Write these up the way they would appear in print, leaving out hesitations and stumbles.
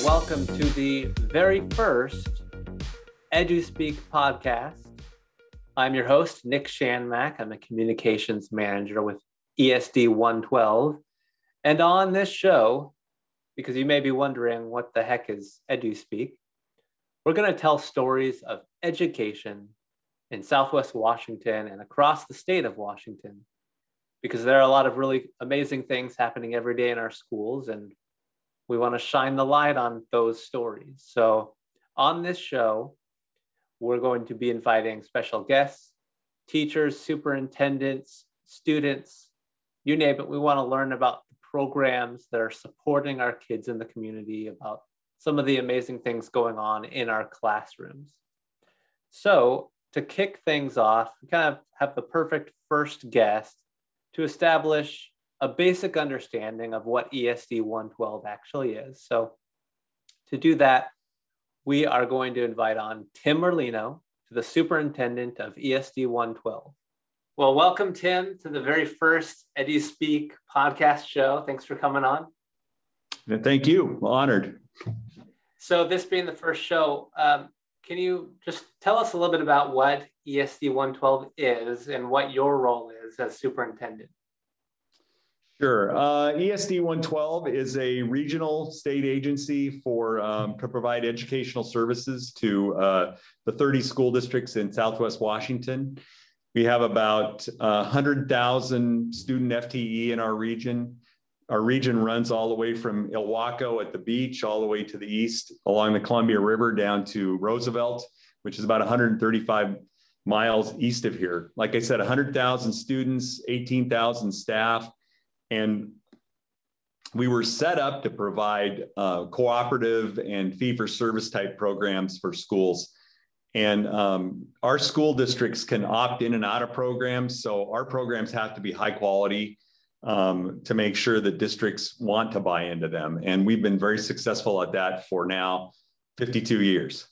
welcome to the very first EduSpeak Podcast. I'm your host, Nick Shanmac. I'm a communications manager with ESD 112. And on this show, because you may be wondering what the heck is EduSpeak, we're going to tell stories of education in Southwest Washington and across the state of Washington, because there are a lot of really amazing things happening every day in our schools, and we want to shine the light on those stories. So on this show, we're going to be inviting special guests, teachers, superintendents, students, you name it. We want to learn about the programs that are supporting our kids in the community, about some of the amazing things going on in our classrooms. So to kick things off, we kind of have the perfect first guest to establish a basic understanding of what ESD 112 actually is. So to do that, we are going to invite on Tim Merlino, the superintendent of ESD 112. Well, welcome, Tim, to the very first EduSpeak podcast show. Thanks for coming on. Thank you. Honored. So this being the first show, can you just tell us a little bit about what ESD 112 is and what your role is as superintendent? Sure. ESD 112 is a regional state agency to provide educational services to the 30 school districts in Southwest Washington. We have about 100,000 student FTE in our region. Our region runs all the way from Ilwaco at the beach, all the way to the east along the Columbia River down to Roosevelt, which is about 135 miles east of here. Like I said, 100,000 students, 18,000 staff. And we were set up to provide cooperative and fee-for-service type programs for schools. And our school districts can opt in and out of programs. So our programs have to be high quality to make sure that districts want to buy into them. And we've been very successful at that for now 52 years.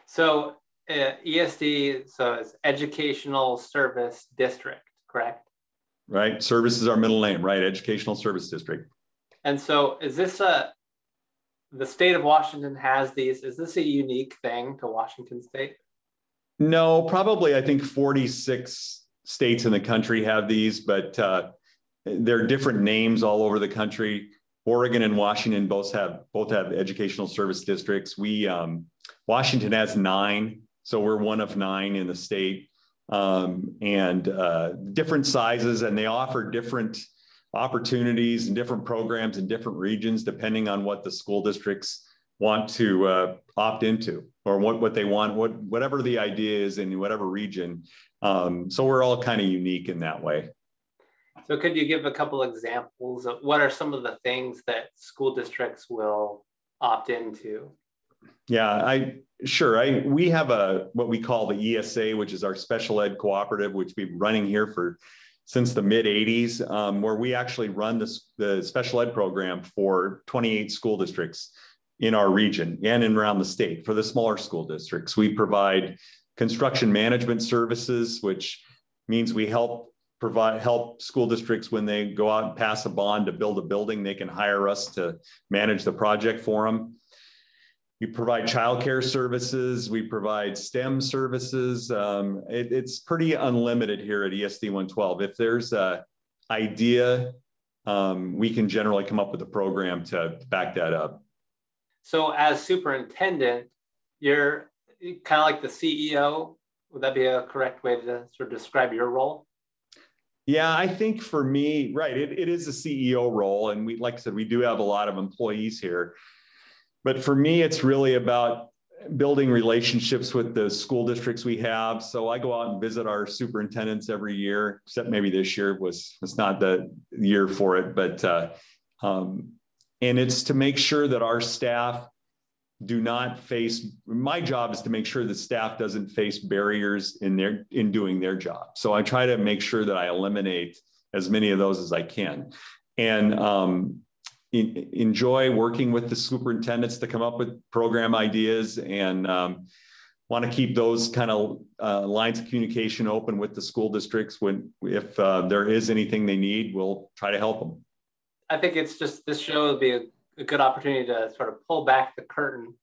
So ESD, so it's Educational Service District, correct? Right. Service is our middle name, right? Educational Service District. And so is this the state of Washington has these, is this a unique thing to Washington state? No, probably I think 46 states in the country have these, but there are different names all over the country. Oregon and Washington both have educational service districts. Washington has 9, so we're one of 9 in the state. And different sizes, and they offer different opportunities and different programs in different regions, depending on what the school districts want to opt into, or what they want, whatever the idea is in whatever region. So we're all kind of unique in that way. So could you give a couple examples of what are some of the things that school districts will opt into? Yeah, sure. We have what we call the ESA, which is our special ed cooperative, which we've been running here since the mid 80s, where we actually run the special ed program for 28 school districts in our region and around the state. For the smaller school districts, we provide construction management services, which means we help school districts when they go out and pass a bond to build a building, they can hire us to manage the project for them. We provide childcare services. We provide STEM services. It's pretty unlimited here at ESD 112. If there's an idea, we can generally come up with a program to back that up. So as superintendent, you're kind of like the CEO. Would that be a correct way to sort of describe your role? Yeah, I think for me, right, it is a CEO role. And like I said, we do have a lot of employees here. But for me, it's really about building relationships with the school districts we have. So I go out and visit our superintendents every year, except maybe this year was not the year for it. But and it's to make sure that our staff do not face. My job is to make sure the staff doesn't face barriers in doing their job. So I try to make sure that I eliminate as many of those as I can, and enjoy working with the superintendents to come up with program ideas, and want to keep those kind of lines of communication open with the school districts. If there is anything they need, we'll try to help them. I think it's just, this show would be a good opportunity to sort of pull back the curtain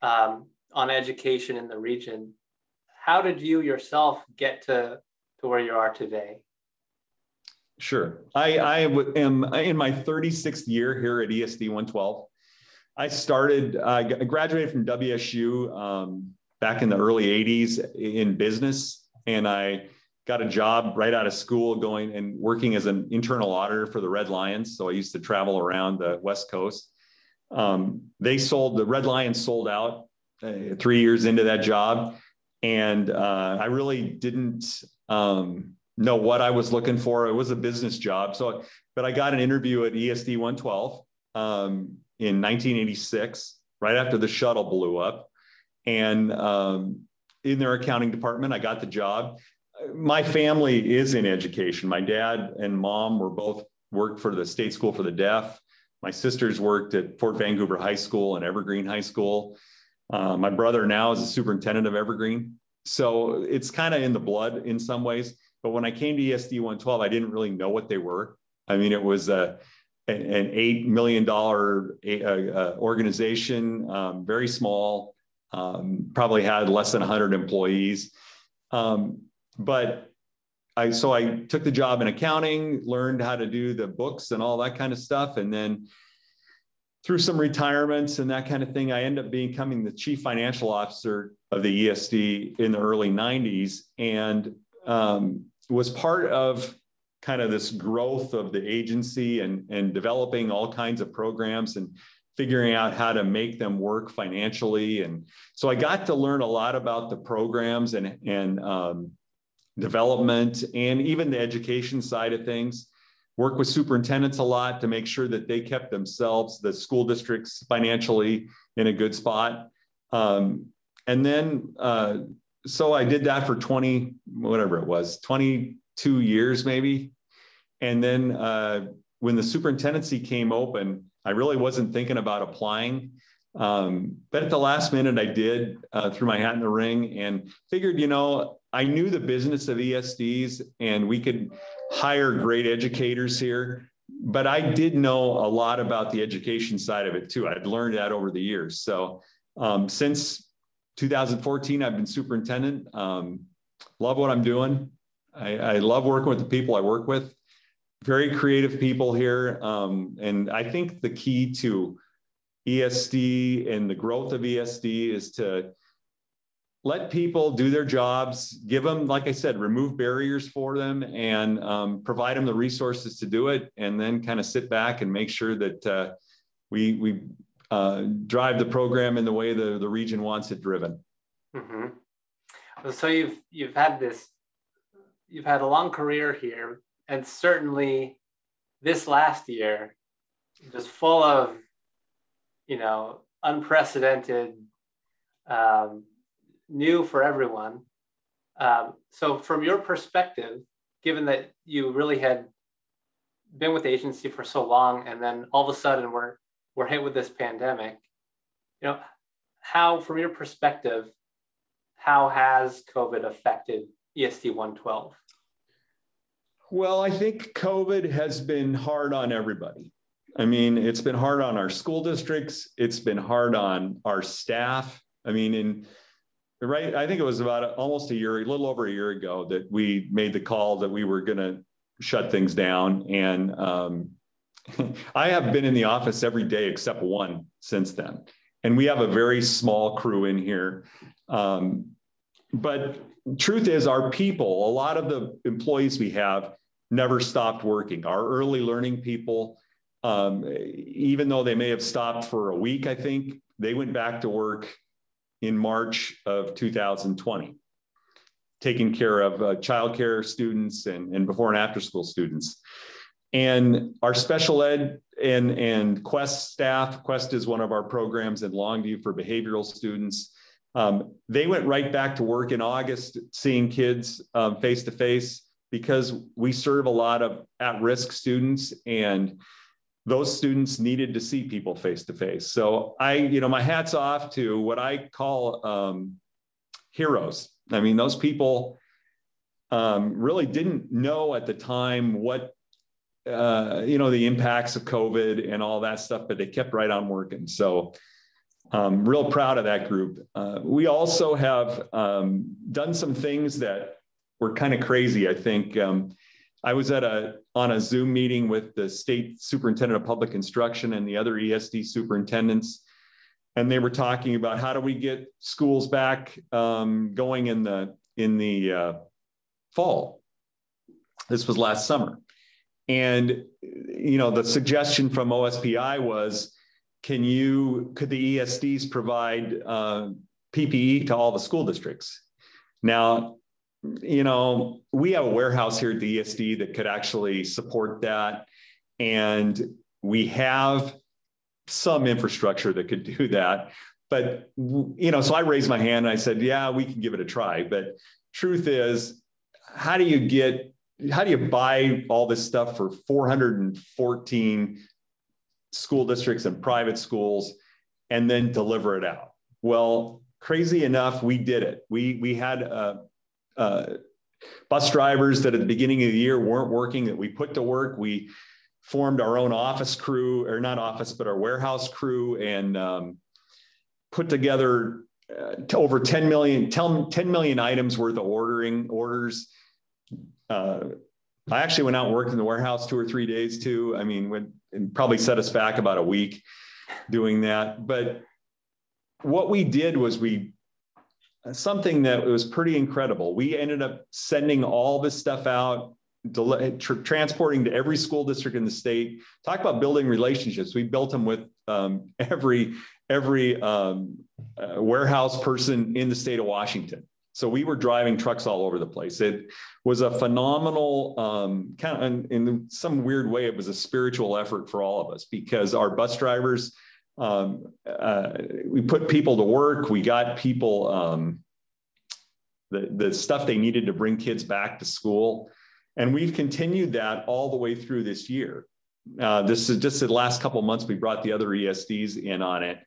on education in the region. How did you yourself get to where you are today? Sure. I am in my 36th year here at ESD 112. I graduated from WSU back in the early 80s in business, and I got a job right out of school going and working as an internal auditor for the Red Lions. So I used to travel around the West Coast. The Red Lions sold out 3 years into that job. And I really didn't know what I was looking for. It was a business job. But I got an interview at ESD 112 in 1986, right after the shuttle blew up. And in their accounting department, I got the job. My family is in education. My dad and mom worked for the State School for the Deaf. My sisters worked at Fort Vancouver High School and Evergreen High School. My brother now is a superintendent of Evergreen. So it's kind of in the blood in some ways. But when I came to ESD 112, I didn't really know what they were. I mean, it was an $8 million organization, very small, probably had less than 100 employees. But I took the job in accounting, learned how to do the books and all that kind of stuff. And then through some retirements and that kind of thing, I ended up becoming the chief financial officer of the ESD in the early 90s, and was part of kind of this growth of the agency and developing all kinds of programs and figuring out how to make them work financially. And so I got to learn a lot about the programs and development and even the education side of things. Work with superintendents a lot to make sure that they kept themselves, the school districts, financially in a good spot. And then, so I did that for 22 years maybe. And then when the superintendency came open, I really wasn't thinking about applying. But at the last minute, I did, threw my hat in the ring and figured, I knew the business of ESDs and we could hire great educators here, but I did know a lot about the education side of it too. I'd learned that over the years. So since 2014, I've been superintendent. Love what I'm doing. I love working with the people I work with. Very creative people here. And I think the key to ESD and the growth of ESD is to let people do their jobs, give them, like I said, remove barriers for them and provide them the resources to do it, and then kind of sit back and make sure that we drive the program in the way the region wants it driven. Mm-hmm. So you've had a long career here, and certainly this last year, just full of, unprecedented, new for everyone. So from your perspective, given that you really had been with the agency for so long, and then all of a sudden we're hit with this pandemic, how, from your perspective, how has COVID affected ESD 112? Well, I think COVID has been hard on everybody. I mean, it's been hard on our school districts. It's been hard on our staff. I mean, I think it was about almost a little over a year ago that we made the call that we were going to shut things down. And I have been in the office every day except one since then. And we have a very small crew in here. But truth is, our people, a lot of the employees we have never stopped working. Our early learning people, even though they may have stopped for a week, I think, they went back to work in March of 2020, taking care of childcare students and before and after school students. And our special ed and Quest staff, Quest is one of our programs in Longview for behavioral students. They went right back to work in August, seeing kids face-to-face, because we serve a lot of at-risk students, and those students needed to see people face-to-face. So my hat's off to what I call heroes. I mean, those people really didn't know at the time what the impacts of COVID and all that stuff, but they kept right on working. So real proud of that group. We also have done some things that were kind of crazy. I think I was on a Zoom meeting with the state superintendent of public instruction and the other ESD superintendents, and they were talking about how do we get schools back going in the fall. This was last summer, and the suggestion from OSPI was, could the ESDs provide PPE to all the school districts? Now, we have a warehouse here at the ESD that could actually support that. And we have some infrastructure that could do that. But, so I raised my hand and I said, yeah, we can give it a try. But truth is, how do you buy all this stuff for 414 school districts and private schools and then deliver it out? Well, crazy enough, we did it. We had bus drivers that at the beginning of the year weren't working that we put to work. We formed our own office crew, or not office, but our warehouse crew, and put together over 10 million items worth of orders. I actually went out and worked in the warehouse 2 or 3 days too. I mean, it probably set us back about a week doing that. But what we did was something that was pretty incredible. We ended up sending all this stuff out, transporting to every school district in the state. Talk about building relationships. We built them with every warehouse person in the state of Washington. So we were driving trucks all over the place. It was a phenomenal, in some weird way, it was a spiritual effort for all of us, because our bus drivers, we put people to work. We got people the stuff they needed to bring kids back to school. And we've continued that all the way through this year. This is just the last couple of months, we brought the other ESDs in on it.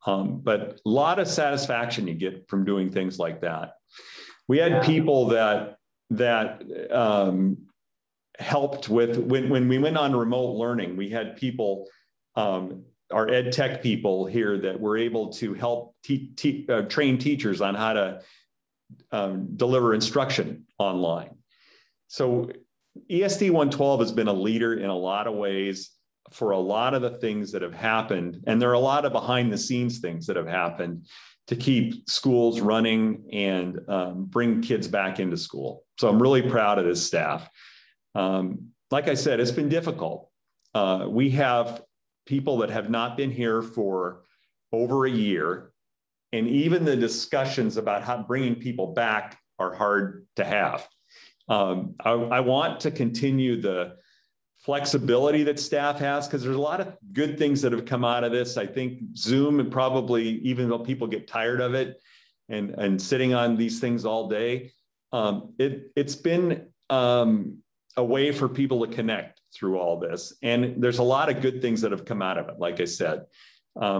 But a lot of satisfaction you get from doing things like that. We had people that helped with, when we went on remote learning, we had people, our ed tech people here that were able to help train teachers on how to deliver instruction online. So ESD 112 has been a leader in a lot of ways for a lot of the things that have happened. And there are a lot of behind the scenes things that have happened to keep schools running and bring kids back into school. So I'm really proud of this staff. Like I said, it's been difficult. We have people that have not been here for over a year. And even the discussions about how bringing people back are hard to have. I want to continue the flexibility that staff has, because there's a lot of good things that have come out of this. I think Zoom, and probably even though people get tired of it and sitting on these things all day, it's been a way for people to connect through all this. And there's a lot of good things that have come out of it, like I said.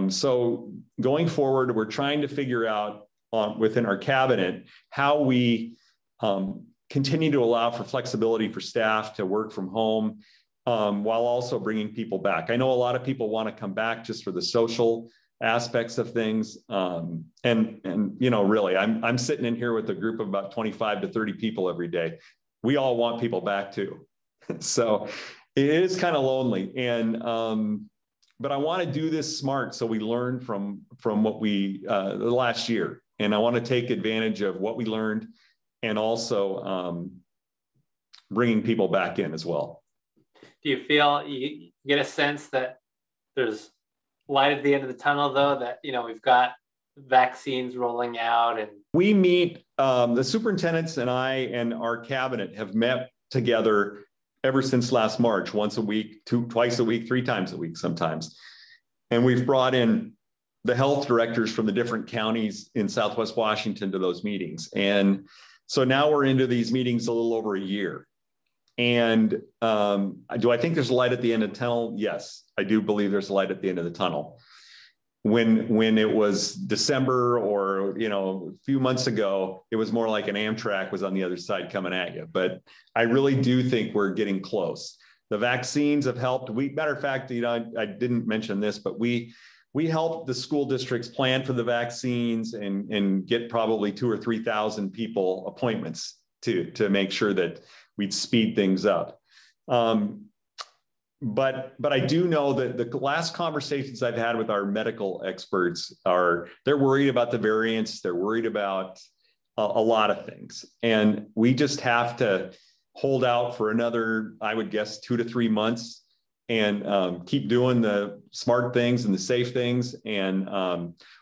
So going forward, we're trying to figure out within our cabinet how we continue to allow for flexibility for staff to work from home, while also bringing people back. I know a lot of people want to come back just for the social aspects of things. Really, I'm sitting in here with a group of about 25 to 30 people every day. We all want people back too. So it is kind of lonely. But I want to do this smart so we learn from what we, the last year. And I want to take advantage of what we learned and also bringing people back in as well. Do you feel, you get a sense that there's light at the end of the tunnel, though, that, we've got vaccines rolling out? And we meet, the superintendents and I and our cabinet have met together ever since last March, once a week, twice a week, 3 times a week sometimes. And we've brought in the health directors from the different counties in Southwest Washington to those meetings. And so now we're into these meetings a little over a year. And do I think there's a light at the end of the tunnel? Yes, I do believe there's a light at the end of the tunnel. When it was December or, a few months ago, it was more like an Amtrak was on the other side coming at you. But I really do think we're getting close. The vaccines have helped. Matter of fact, I didn't mention this, but we helped the school districts plan for the vaccines and get probably 2,000 or 3,000 people appointments to make sure that we'd speed things up. But I do know that the last conversations I've had with our medical experts they're worried about the variants. They're worried about a lot of things. And we just have to hold out for another, I would guess, 2 to 3 months and keep doing the smart things and the safe things. And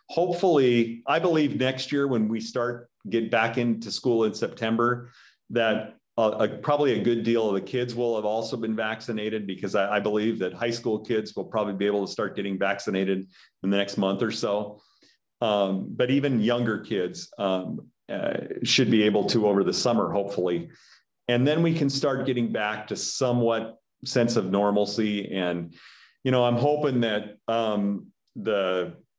hopefully, I believe next year when we get back into school in September, that probably a good deal of the kids will have also been vaccinated, because I believe that high school kids will probably be able to start getting vaccinated in the next month or so. But even younger kids should be able to over the summer, hopefully. And then we can start getting back to somewhat sense of normalcy. And, I'm hoping that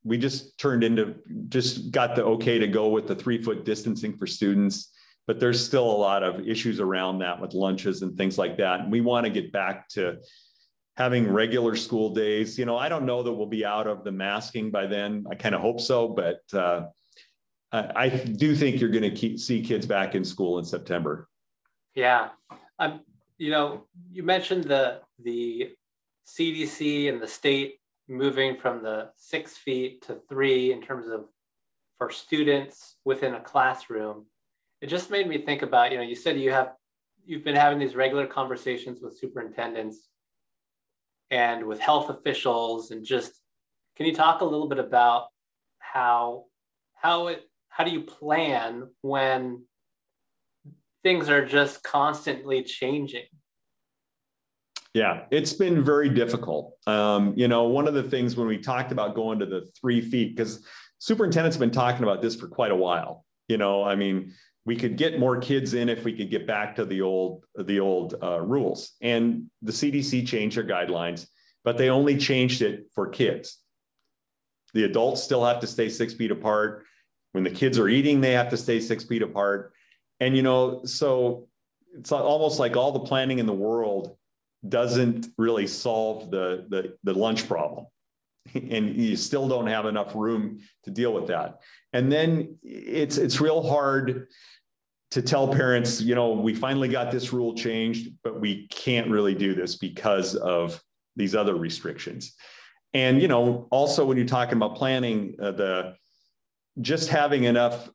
we just got the okay to go with the 3-foot distancing for students. But there's still a lot of issues around that with lunches and things like that. And we want to get back to having regular school days. I don't know that we'll be out of the masking by then. I kind of hope so, but I do think you're going to see kids back in school in September. Yeah. You mentioned the CDC and the state moving from the 6 feet to 3 in terms of for students within a classroom. It just made me think about, you said you've been having these regular conversations with superintendents and with health officials, and can you talk a little bit about how do you plan when things are just constantly changing? Yeah, it's been very difficult. One of the things when we talked about going to the 3 feet, because superintendent's been talking about this for quite a while, we could get more kids in if we could get back to the old rules. And the CDC changed their guidelines, but they only changed it for kids. The adults still have to stay 6 feet apart. When the kids are eating, they have to stay 6 feet apart. And, so it's almost like all the planning in the world doesn't really solve the lunch problem. And you still don't have enough room to deal with that. And then it's real hard to tell parents, we finally got this rule changed, but we can't really do this because of these other restrictions. And, also when you're talking about planning, just having enough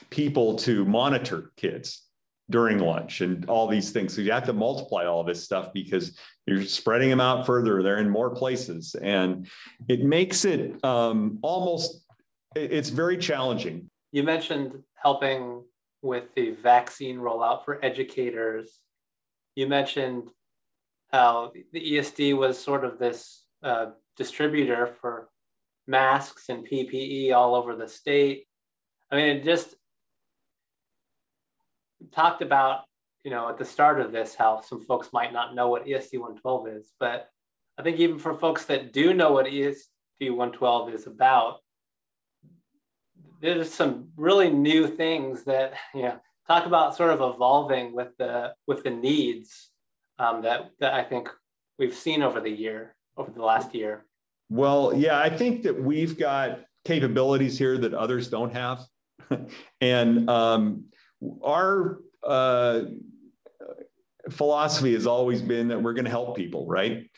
people to monitor kids during lunch and all these things. So you have to multiply all this stuff because you're spreading them out further. They're in more places. And it makes it it's very challenging. You mentioned helping with the vaccine rollout for educators. You mentioned how the ESD was sort of this distributor for masks and PPE all over the state. It just talked about, at the start of this, how some folks might not know what ESD 112 is, but I think even for folks that do know what ESD 112 is about, there's some really new things that, talk about sort of evolving with the needs that I think we've seen over the last year. Well, yeah, I think that we've got capabilities here that others don't have. And our philosophy has always been that we're going to help people, right?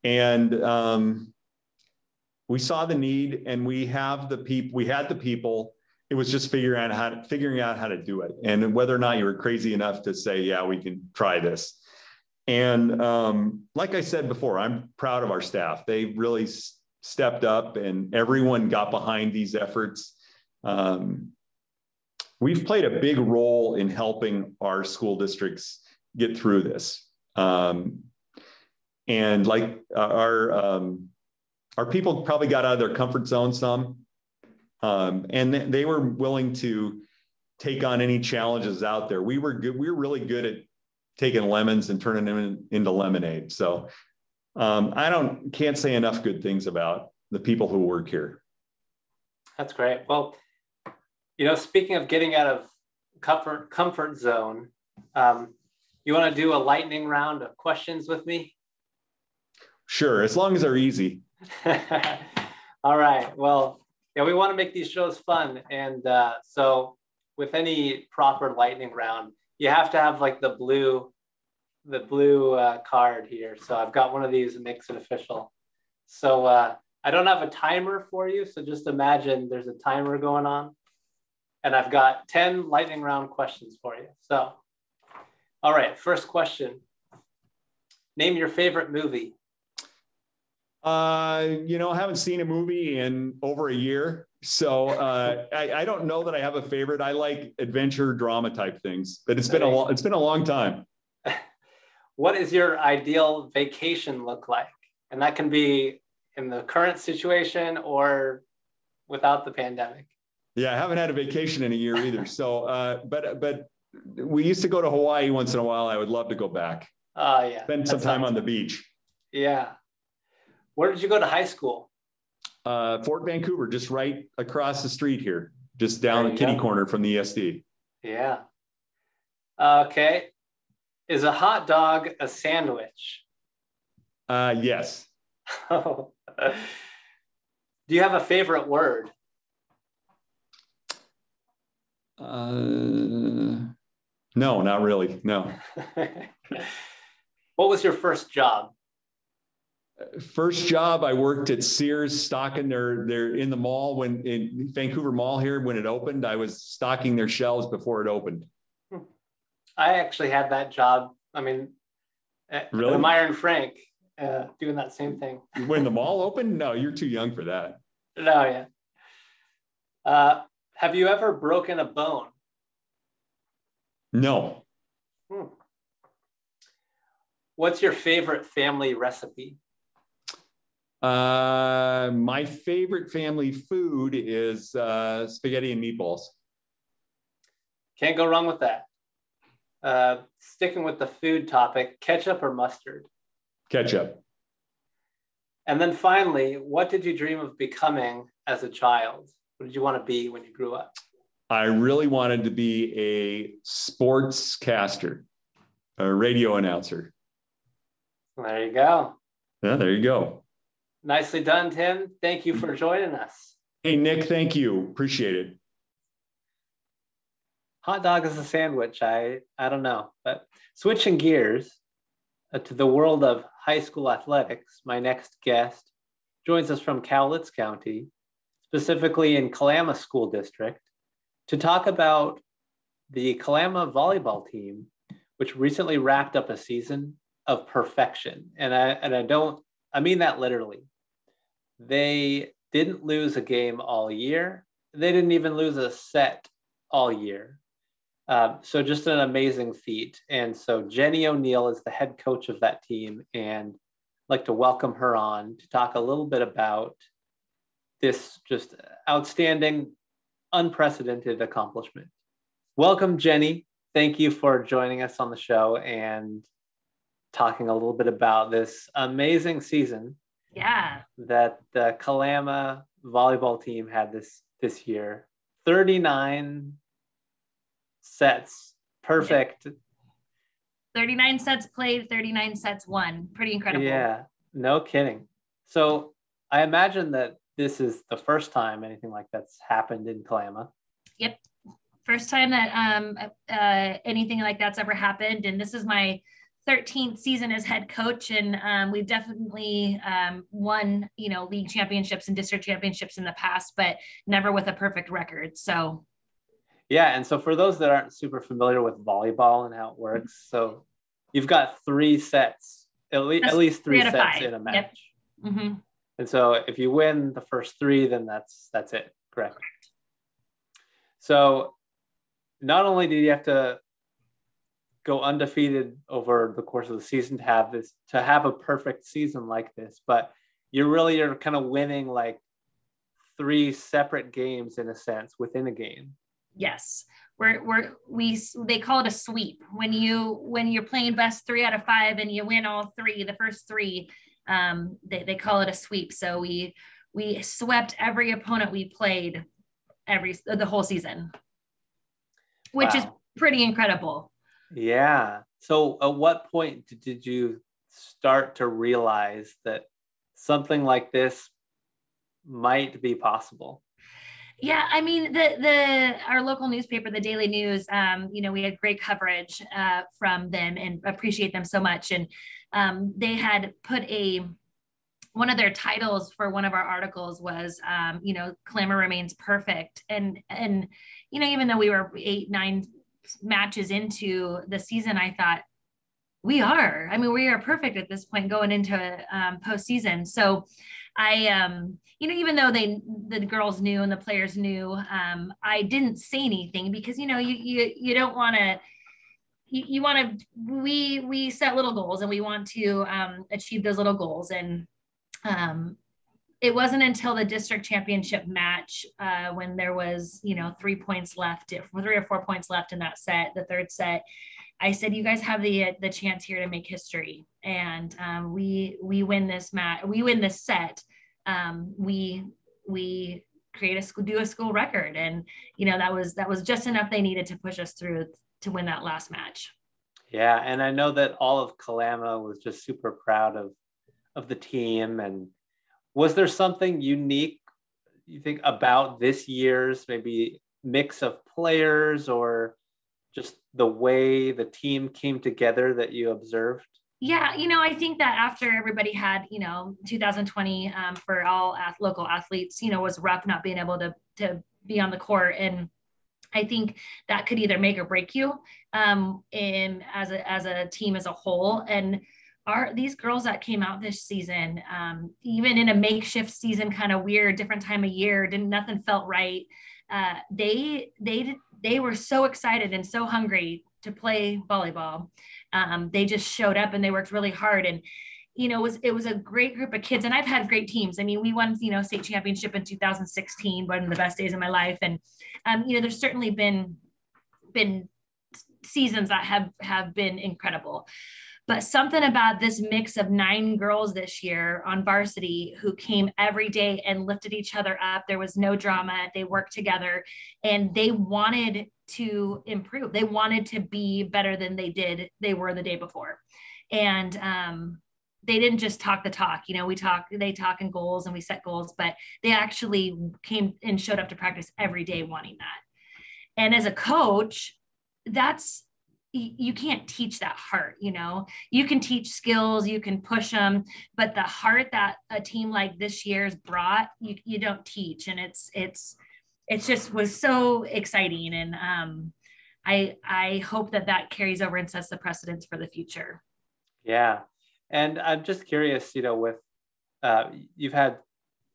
And we saw the need, and we had the people. It was just figuring out how to do it, and whether or not you were crazy enough to say, yeah, we can try this. And like I said before, I'm proud of our staff. They really stepped up, and everyone got behind these efforts. We've played a big role in helping our school districts get through this. And like our people probably got out of their comfort zone some, and they were willing to take on any challenges out there. We were really good at taking lemons and turning them into lemonade. So can't say enough good things about the people who work here. That's great. Well, speaking of getting out of comfort zone, You want to do a lightning round of questions with me? Sure, as long as they're easy. All right. Well, yeah, we want to make these shows fun. And so with any proper lightning round, you have to have like the blue card here. So I've got one of these that makes it official. So I don't have a timer for you. So just imagine there's a timer going on. And I've got 10 lightning round questions for you. So, all right, first question. Name your favorite movie. I haven't seen a movie in over a year. So I don't know that I have a favorite. I like adventure drama type things, but it's been a long time. What does your ideal vacation look like? And that can be in the current situation or without the pandemic. Yeah, I haven't had a vacation in a year either. So, but we used to go to Hawaii once in a while. I would love to go back. Oh, yeah. Spend some time on the beach. Yeah. Where did you go to high school? Fort Vancouver, just right across the street here, just down the kitty corner from the ESD. Yeah. Okay. Is a hot dog a sandwich? Yes. Do you have a favorite word? No, not really. No. What was your first job? First job, I worked at Sears stocking their in the mall in Vancouver Mall here when it opened. I was stocking their shelves before it opened. I actually had that job. I mean, really? The Meyer and Frank doing that same thing. When the mall opened? No, you're too young for that. No, yeah. Have you ever broken a bone? No. What's your favorite family recipe? My favorite family food is spaghetti and meatballs. Can't go wrong with that. Sticking with the food topic, ketchup or mustard? Ketchup. And then finally, what did you dream of becoming as a child? What did you want to be when you grew up? I really wanted to be a sportscaster, a radio announcer. There you go. Yeah, there you go. Nicely done, Tim. Thank you for joining us. Hey, Nick, thank you. Appreciate it. Hot dog is a sandwich. I don't know. But switching gears to the world of high school athletics, my next guest joins us from Cowlitz County, specifically in Kalama School District, to talk about the Kalama Volleyball team, which recently wrapped up a season of perfection. And I mean that literally. They didn't lose a game all year. They didn't even lose a set all year. So just an amazing feat. And so Jeni O'Neil is the head coach of that team, and I'd like to welcome her on to talk a little bit about this just outstanding, unprecedented accomplishment. Welcome, Jeni. Thank you for joining us on the show and talking a little bit about this amazing season. Yeah. That the Kalama volleyball team had this year. 39 sets. Perfect. 39 sets played, 39 sets won. Pretty incredible. Yeah, no kidding. So I imagine that this is the first time anything like that's happened in Kalama. Yep. First time that anything like that's ever happened. And this is my 13th season as head coach. And we've definitely won, league championships and district championships in the past, but never with a perfect record. So. Yeah. And so for those that aren't super familiar with volleyball and how it works, so you've got 3 sets, at least three sets 5 in a match. Yep. Mm-hmm. And so if you win the first 3, then that's it. Correct. So not only did you have to go undefeated over the course of the season to have a perfect season like this, but you're kind of winning like 3 separate games in a sense within a game. Yes. They call it a sweep. When you're playing best 3 out of 5 and you win all 3, the first 3, they call it a sweep. So we swept every opponent we played the whole season, which is pretty incredible. Yeah. So at what point did you start to realize that something like this might be possible? Yeah, I mean, the our local newspaper, the Daily News, we had great coverage from them and appreciate them so much. And they had put one of their titles for one of our articles was, Kalama remains perfect. And even though we were 8-9 matches into the season, I thought, we are perfect at this point going into postseason. So I, even though the girls knew and the players knew, I didn't say anything because, you don't want to, we set little goals and we want to achieve those little goals. And it wasn't until the district championship match when there was, 3 points left, 3 or 4 points left in that set, the third set, I said, you guys have the chance here to make history. And we win this match, we win this set. We do a school record. And, that was just enough they needed to push us through to win that last match. Yeah. And I know that all of Kalama was just super proud of the team. And was there something unique, you think, about this year's maybe mix of players or just the way the team came together that you observed? Yeah, I think that after everybody had, 2020 for all local athletes, was rough not being able to be on the court. And I think that could either make or break you in as a team as a whole. And these girls that came out this season, even in a makeshift season, kind of weird, different time of year, nothing felt right. They were so excited and so hungry to play volleyball. They just showed up and they worked really hard. And, it was a great group of kids. And I've had great teams. I mean, we won, state championship in 2016, one of the best days of my life. And, there's certainly been seasons that have been incredible. But something about this mix of 9 girls this year on varsity who came every day and lifted each other up. There was no drama. They worked together and they wanted to improve. They wanted to be better than they were the day before. And they didn't just talk the talk. They talk in goals and we set goals, but they actually came and showed up to practice every day wanting that. And as a coach, you can't teach that heart, you can teach skills, you can push them, but the heart that a team like this year's brought, you don't teach. And it's just was so exciting. And I hope that carries over and sets the precedence for the future. Yeah. And I'm just curious, with you've had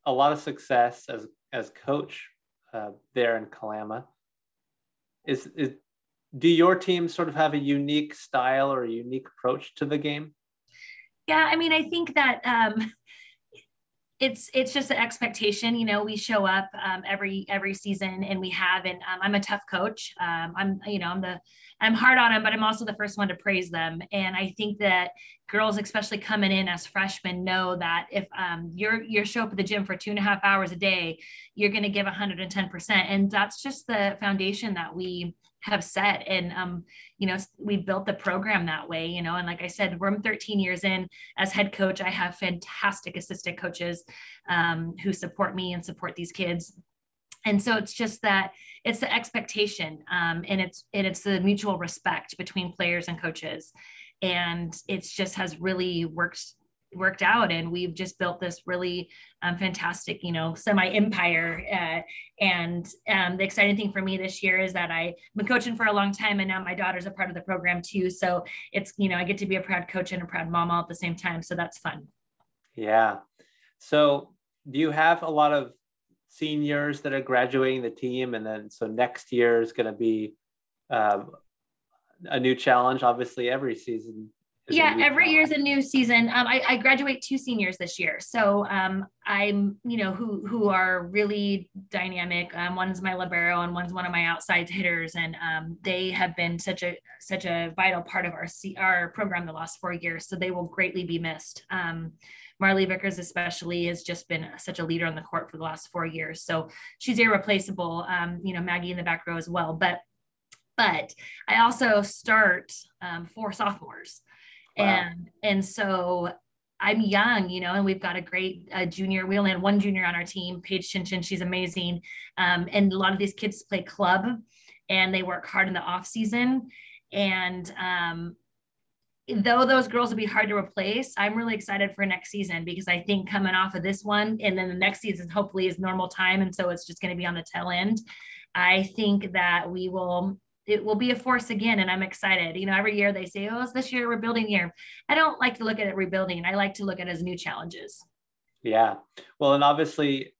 a lot of success as coach there in Kalama. Do your team sort of have a unique style or a unique approach to the game? Yeah, I mean, I think that it's just an expectation. We show up every season, and we have. And I'm a tough coach. I'm hard on them, but I'm also the first one to praise them. And I think that girls, especially coming in as freshmen, know that if you're show up at the gym for 2.5 hours a day, you're going to give 110%, and that's just the foundation that we have set. And, we built the program that way, and like I said, we're 13 years in as head coach. I have fantastic assistant coaches who support me and support these kids. And so it's just that it's the expectation and it's the mutual respect between players and coaches. And it's just has really worked out, and we've just built this really fantastic, semi-empire. And the exciting thing for me this year is that I've been coaching for a long time, and now my daughter's a part of the program too. So it's, I get to be a proud coach and a proud mom all at the same time. So that's fun. Yeah. So do you have a lot of seniors that are graduating the team? And then, so next year is going to be a new challenge, obviously every season. Yeah, every year is a new season. I graduate 2 seniors this year. So I'm, who are really dynamic. One's my libero and one's one of my outside hitters. And they have been such a vital part of our program the last 4 years. So they will greatly be missed. Marley Vickers especially has just been such a leader on the court for the last 4 years. So she's irreplaceable. Maggie in the back row as well. But But I also start 4 sophomores. Wow. And so I'm young, and we've got a great junior. We only had 1 junior on our team, Paige Chinchin. She's amazing. And a lot of these kids play club and they work hard in the off season. And though those girls will be hard to replace, I'm really excited for next season, because I think coming off of this one and then the next season hopefully is normal time. And so it's just going to be on the tail end. I think that it will be a force again. And I'm excited. Every year they say, oh, it's this year rebuilding year. I don't like to look at it rebuilding. I like to look at it as new challenges. Yeah. Well, and obviously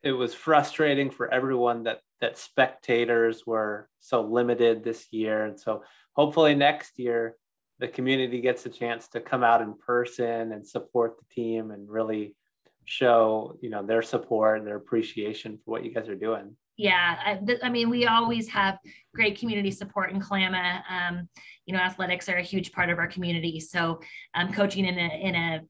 it was frustrating for everyone that spectators were so limited this year. And so hopefully next year, the community gets a chance to come out in person and support the team and really show, their support and their appreciation for what you guys are doing. Yeah, I mean, we always have great community support in Kalama. Athletics are a huge part of our community. So coaching in a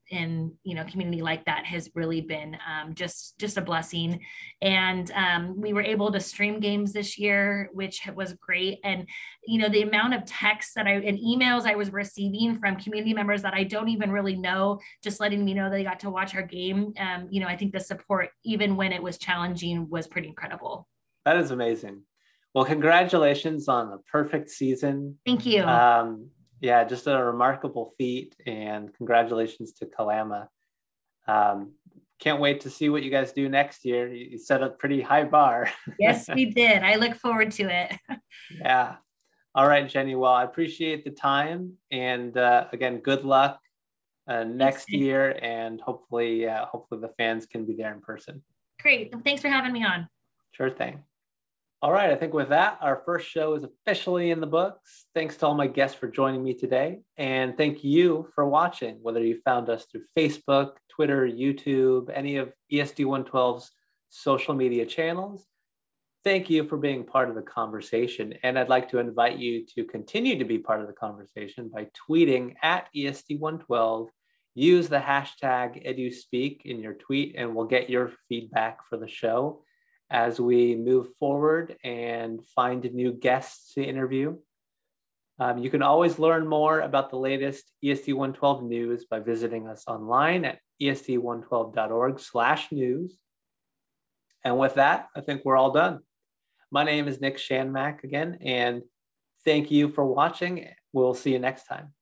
community like that has really been just a blessing. And we were able to stream games this year, which was great. And the amount of texts and emails I was receiving from community members that I don't even really know, just letting me know they got to watch our game. I think the support, even when it was challenging, was pretty incredible. That is amazing. Well, congratulations on a perfect season. Thank you. Yeah, just a remarkable feat, and congratulations to Kalama. Can't wait to see what you guys do next year. You set a pretty high bar. Yes, we did. I look forward to it. Yeah. All right, Jeni. Well, I appreciate the time, and again, good luck next year, and hopefully the fans can be there in person. Great. Thanks for having me on. Sure thing. All right, I think with that, our first show is officially in the books. Thanks to all my guests for joining me today. And thank you for watching, whether you found us through Facebook, Twitter, YouTube, any of ESD 112's social media channels. Thank you for being part of the conversation. And I'd like to invite you to continue to be part of the conversation by tweeting at ESD 112. Use the hashtag EduSpeak in your tweet, and we'll get your feedback for the show as we move forward and find new guests to interview. You can always learn more about the latest ESD 112 news by visiting us online at esd112.org/news. And with that, I think we're all done. My name is Nick Shanmac again, and thank you for watching. We'll see you next time.